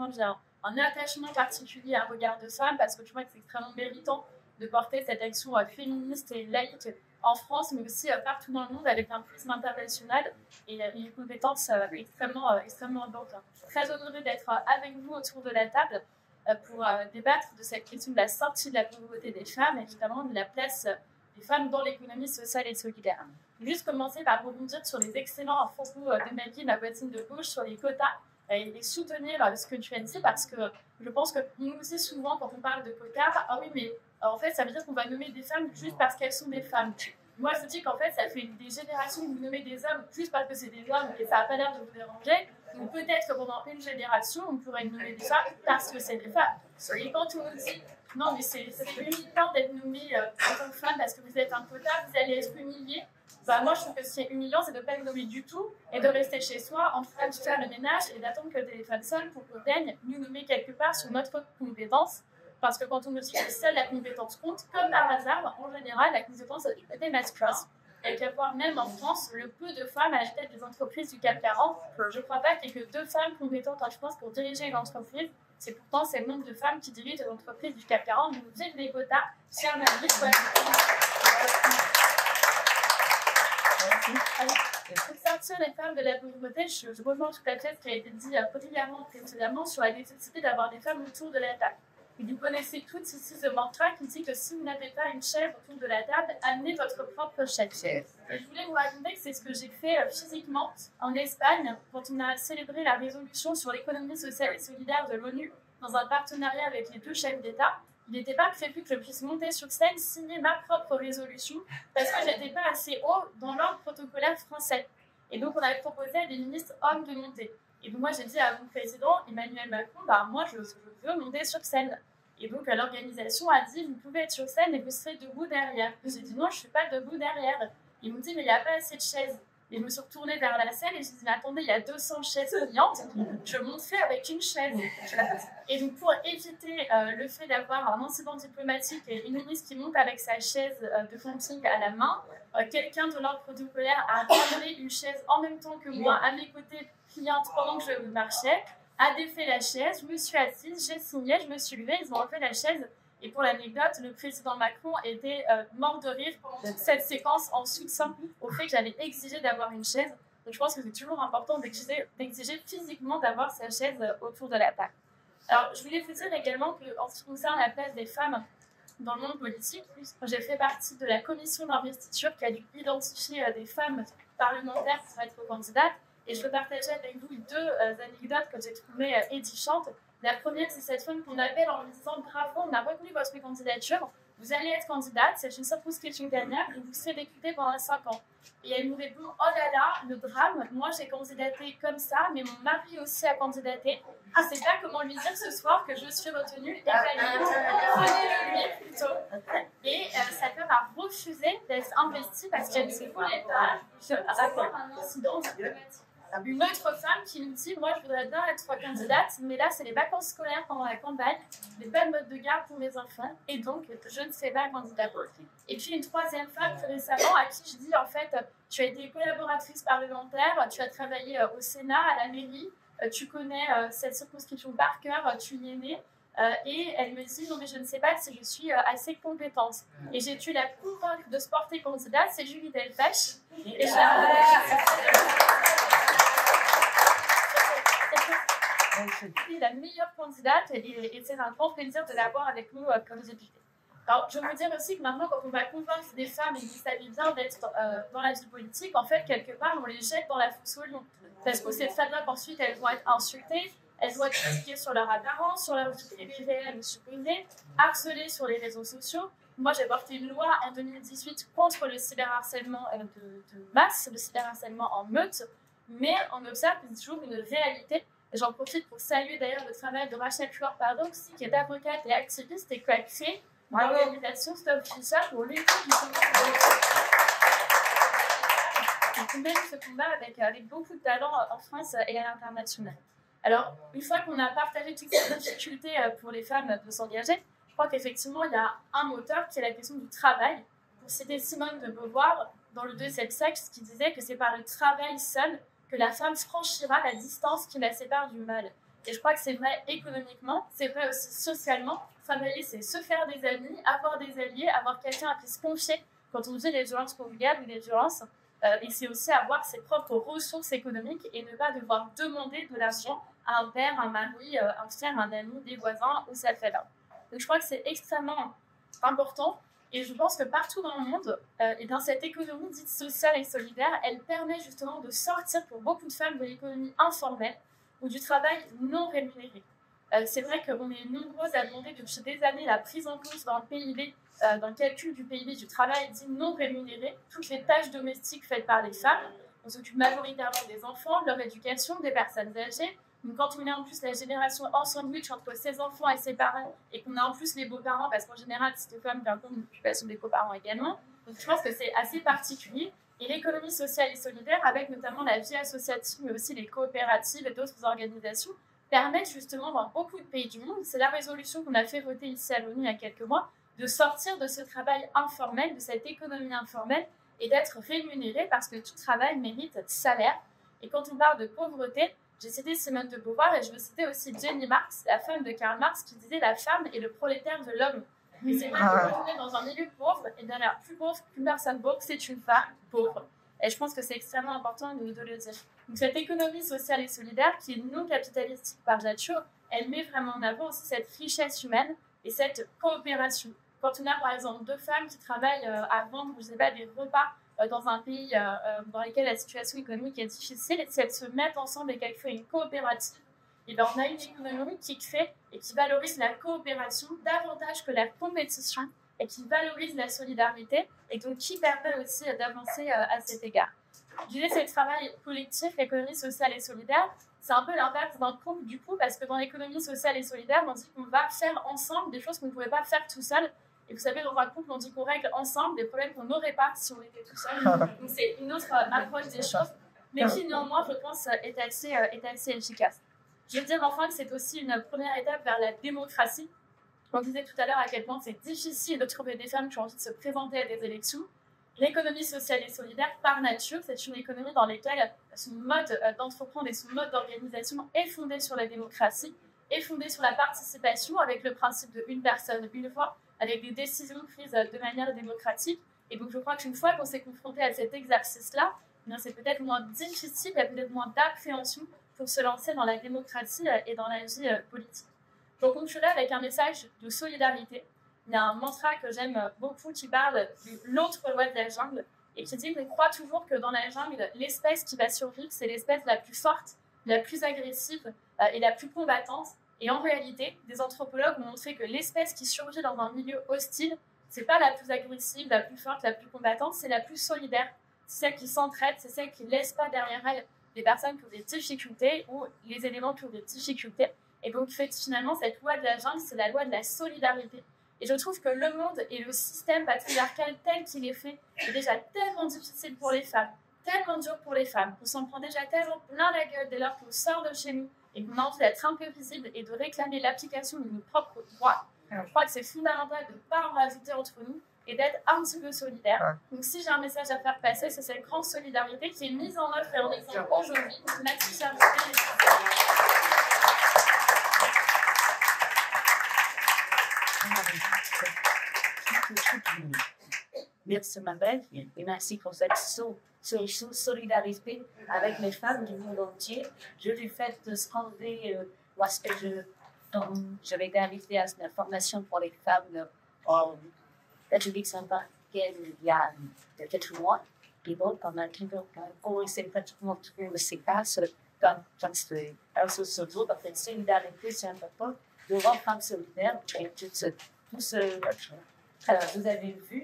personnellement, j'ai un attachement particulier à Regard de Femmes parce que je crois que c'est extrêmement méritant de porter cette action féministe et laïque en France, mais aussi partout dans le monde avec un prisme international et une compétence extrêmement importante. Je suis très honorée d'être avec vous autour de la table pour débattre de cette question de la sortie de la pauvreté des femmes et justement de la place des femmes dans l'économie sociale et solidaire. Je vais juste commencer par rebondir sur les excellents propos de Maggie, ma voisine de gauche, sur les quotas et soutenir ce que tu as dit parce que je pense que nous aussi souvent quand on parle de quotas, ah oui mais en fait ça veut dire qu'on va nommer des femmes juste parce qu'elles sont des femmes. Moi je dis qu'en fait ça fait des générations que vous nommez des hommes juste parce que c'est des hommes et ça n'a pas l'air de vous déranger. Donc peut-être que pendant une génération on pourrait nommer des femmes parce que c'est des femmes. Et quand on nous dit non mais c'est humiliant d'être nommé en tant que femme parce que vous êtes un quota, vous allez être humilié. Bah, moi, je trouve que ce qui est humiliant, c'est de ne pas être nommer du tout et de rester chez soi en train de faire le ménage et d'attendre que des femmes seules pour qu'on daigne nous nommer quelque part sur notre compétence. Parce que quand on nous dit que seule la compétence compte, comme par hasard, en général, la compétence a des masses. Et qu'à voir même en France, le peu de femmes à la tête des entreprises du CAC 40, je ne crois pas qu'il y ait que 2 femmes compétentes en France pour diriger une entreprise. C'est pourtant le nombre de femmes qui dirigent les entreprises du CAC 40. Donc, vive les quotas, c'est un avis. Pour sortir les femmes de la pauvreté, je rejoins tout à fait ce qui a été dit précédemment sur la nécessité d'avoir des femmes autour de la table. Et vous connaissez toutes ici ce mantra qui dit que si vous n'avez pas une chaise autour de la table, amenez votre propre chaise. Et je voulais vous raconter que c'est ce que j'ai fait physiquement en Espagne quand on a célébré la résolution sur l'économie sociale et solidaire de l'ONU dans un partenariat avec les 2 chefs d'État. Il n'était pas prévu que je puisse monter sur scène, signer ma propre résolution, parce que je n'étais pas assez haut dans l'ordre protocolaire français. Et donc, on avait proposé à des ministres hommes de monter. Et donc, moi, j'ai dit à mon président, Emmanuel Macron, moi, je veux monter sur scène. Et donc, l'organisation a dit, vous pouvez être sur scène et vous serez debout derrière. J'ai dit, non, je ne suis pas debout derrière. Ils m'ont dit, mais il n'y a pas assez de chaises. Et je me suis retournée vers la scène et je me suis dit, mais attendez, il y a 200 chaises pliantes, je monterai avec une chaise. Et donc, pour éviter le fait d'avoir un incident diplomatique et une ministre qui monte avec sa chaise de camping à la main, quelqu'un de l'ordre protocolaire a ramené une chaise en même temps que moi, à mes côtés, pliante, pendant que je marchais, a défait la chaise, je me suis assise, j'ai signé, je me suis levée, ils ont refait la chaise. Et pour l'anecdote, le président Macron était mort de rire pendant toute cette séquence en soutien au fait que j'avais exigé d'avoir une chaise. Donc je pense que c'est toujours important d'exiger physiquement d'avoir sa chaise autour de la table. Alors je voulais vous dire également qu'en ce qui concerne la place des femmes dans le monde politique, j'ai fait partie de la commission d'investiture qui a dû identifier des femmes parlementaires pour être candidates. Et je veux partager avec vous 2 anecdotes que j'ai trouvées édifiantes. La première, c'est cette femme qu'on appelle en lui disant « Bravo, on a retenu votre candidature, vous allez être candidate, c'est une circonscription dernière et vous serez députée pendant 5 ans. » Et elle nous répond « Oh là là, le drame, moi j'ai candidaté comme ça, mais mon mari aussi a candidaté. Ah, c'est pas comment lui dire ce soir que je suis retenue et prenez-le lui plutôt. » Et cette femme a refusé d'être investie parce qu'elle ne voulait pas avoir un incident diplomatique. Une autre femme qui nous dit « Moi, je voudrais bien être candidate, mais là, c'est les vacances scolaires pendant la campagne, j'ai pas de mode de garde pour mes enfants, et donc, je ne serai pas candidate. » Et puis, une troisième femme, très récemment, à qui je dis « En fait, tu as été collaboratrice parlementaire, tu as travaillé au Sénat, à la mairie, tu connais cette circonscription par cœur, tu y es née. » Et elle me dit « Non, mais je ne sais pas si je suis assez compétente. » Et j'ai dû la convaincre de se porter candidate, c'est Julie Delpech. Et c'est la meilleure candidate et c'est un grand plaisir de l'avoir avec nous comme députée. Alors, je veux dire aussi que maintenant, quand on va convaincre des femmes et qu'il s'agit bien d'être dans la vie politique, en fait, quelque part, on les jette dans la fosse au lion. Parce que c'est très bien qu'ensuite, elles vont être insultées, elles vont être critiquées sur leur apparence, sur leur vie privée ou supprimées, harcelées sur les réseaux sociaux. Moi, j'ai porté une loi en 2018 contre le cyberharcèlement de masse, le cyberharcèlement en meute, mais on observe toujours une réalité. J'en profite pour saluer d'ailleurs le travail de Rachel Fleur-Pardon, qui est avocate et activiste et qui a créé l'organisation Stop Fisher pour lutter ce combat avec beaucoup de talent en France et à l'international. Alors, une fois qu'on a partagé toutes ces difficultés pour les femmes de s'engager, je crois qu'effectivement, il y a un moteur qui est la question du travail. Pour citer Simone de Beauvoir, dans le deuxième sexe, qui disait que c'est par le travail seul que la femme franchira la distance qui la sépare du mal. Et je crois que c'est vrai économiquement, c'est vrai aussi socialement. Travailler, c'est se faire des amis, avoir des alliés, avoir quelqu'un à qui se confier quand on vit les violences conjugales ou les violences. Et c'est aussi avoir ses propres ressources économiques et ne pas devoir demander de l'argent à un père, un mari, un frère, un ami, des voisins ou sa famille. Donc je crois que c'est extrêmement important. Et je pense que partout dans le monde, et dans cette économie dite sociale et solidaire, elle permet justement de sortir pour beaucoup de femmes de l'économie informelle ou du travail non rémunéré. C'est vrai qu'on est nombreuses à demander depuis des années la prise en compte dans le PIB, dans le calcul du PIB du travail dit non rémunéré, toutes les tâches domestiques faites par les femmes. On s'occupe majoritairement des enfants, de leur éducation, des personnes âgées. Donc quand on est en plus la génération en sandwich entre ses enfants et ses parents, et qu'on a en plus les beaux-parents, parce qu'en général, c'est une femme qui a une occupation des beaux-parents également, donc je pense que c'est assez particulier. Et l'économie sociale et solidaire, avec notamment la vie associative, mais aussi les coopératives et d'autres organisations, permettent justement dans beaucoup de pays du monde, c'est la résolution qu'on a fait voter ici à l'ONU il y a quelques mois, de sortir de ce travail informel, de cette économie informelle, et d'être rémunéré parce que tout travail mérite salaire. Et quand on parle de pauvreté, j'ai cité Simone de Beauvoir et je veux citer aussi Jenny Marx, la femme de Karl Marx, qui disait « La femme est le prolétaire de l'homme ». Et c'est vrai que quand on est dans un milieu pauvre, et bien la plus pauvre qu'une personne pauvre, c'est une femme pauvre. Et je pense que c'est extrêmement important de le dire. Donc cette économie sociale et solidaire, qui est non capitalistique par nature, elle met vraiment en avant aussi cette richesse humaine et cette coopération. Quand on a par exemple deux femmes qui travaillent à vendre, je sais pas, des repas dans un pays dans lequel la situation économique est difficile, et si elles se mettent ensemble et qu'elles créent une coopérative, et bien on a une économie qui crée et qui valorise la coopération davantage que la compétition et qui valorise la solidarité et donc qui permet aussi d'avancer à cet égard. Je disais, c'est le travail collectif, l'économie sociale et solidaire. C'est un peu l'inverse d'un couple du coup, parce que dans l'économie sociale et solidaire, on dit qu'on va faire ensemble des choses qu'on ne pouvait pas faire tout seul. Et vous savez, dans un couple, on dit qu'on règle ensemble des problèmes qu'on n'aurait pas si on était tout seul. Donc c'est une autre approche des choses, mais qui néanmoins, je pense, est assez efficace. Je veux dire enfin que c'est aussi une première étape vers la démocratie. On disait tout à l'heure à quel point c'est difficile de trouver des femmes qui ont envie de se présenter à des élections. L'économie sociale et solidaire, par nature, c'est une économie dans laquelle son mode d'entreprendre et son mode d'organisation est fondé sur la démocratie, est fondé sur la participation avec le principe de une personne, une voix, avec des décisions prises de manière démocratique. Et donc je crois qu'une fois qu'on s'est confronté à cet exercice-là, c'est peut-être moins difficile, il y a peut-être moins d'appréhension pour se lancer dans la démocratie et dans la vie politique. Je conclurai avec un message de solidarité. Il y a un mantra que j'aime beaucoup qui parle de l'autre loi de la jungle et qui dit qu'on croit toujours que dans la jungle, l'espèce qui va survivre, c'est l'espèce la plus forte, la plus agressive et la plus combattante. Et en réalité, des anthropologues ont montré que l'espèce qui survit dans un milieu hostile, c'est pas la plus agressive, la plus forte, la plus combattante, c'est la plus solidaire. C'est celle qui s'entraide, c'est celle qui ne laisse pas derrière elle des personnes qui ont des difficultés ou les éléments qui ont des difficultés. Et donc, finalement, cette loi de la jungle, c'est la loi de la solidarité. Et je trouve que le monde et le système patriarcal tel qu'il est fait est déjà tellement difficile pour les femmes, tellement dur pour les femmes, qu'on s'en prend déjà tellement plein la gueule dès lors qu'on sort de chez nous et qu'on a envie d'être un peu visible et de réclamer l'application de nos propres droits. Alors, je crois que c'est fondamental de ne pas en rajouter entre nous et d'être un petit peu solidaire. Donc si j'ai un message à faire passer, c'est cette grande solidarité qui est mise en œuvre et en exemple aujourd'hui. Merci, chers Merci ma belle et merci pour cette solidarité avec les femmes du monde entier. Je lui fais scander lorsque je vais inviter à la formation pour les femmes en République centrafricaine il y a quelques mois. Et donc, on a commencé pratiquement tout le séquence dans ces réseaux sociaux. Donc, cette solidarité, c'est important de voir femmes solidaires et tout ce. Alors, vous avez vu.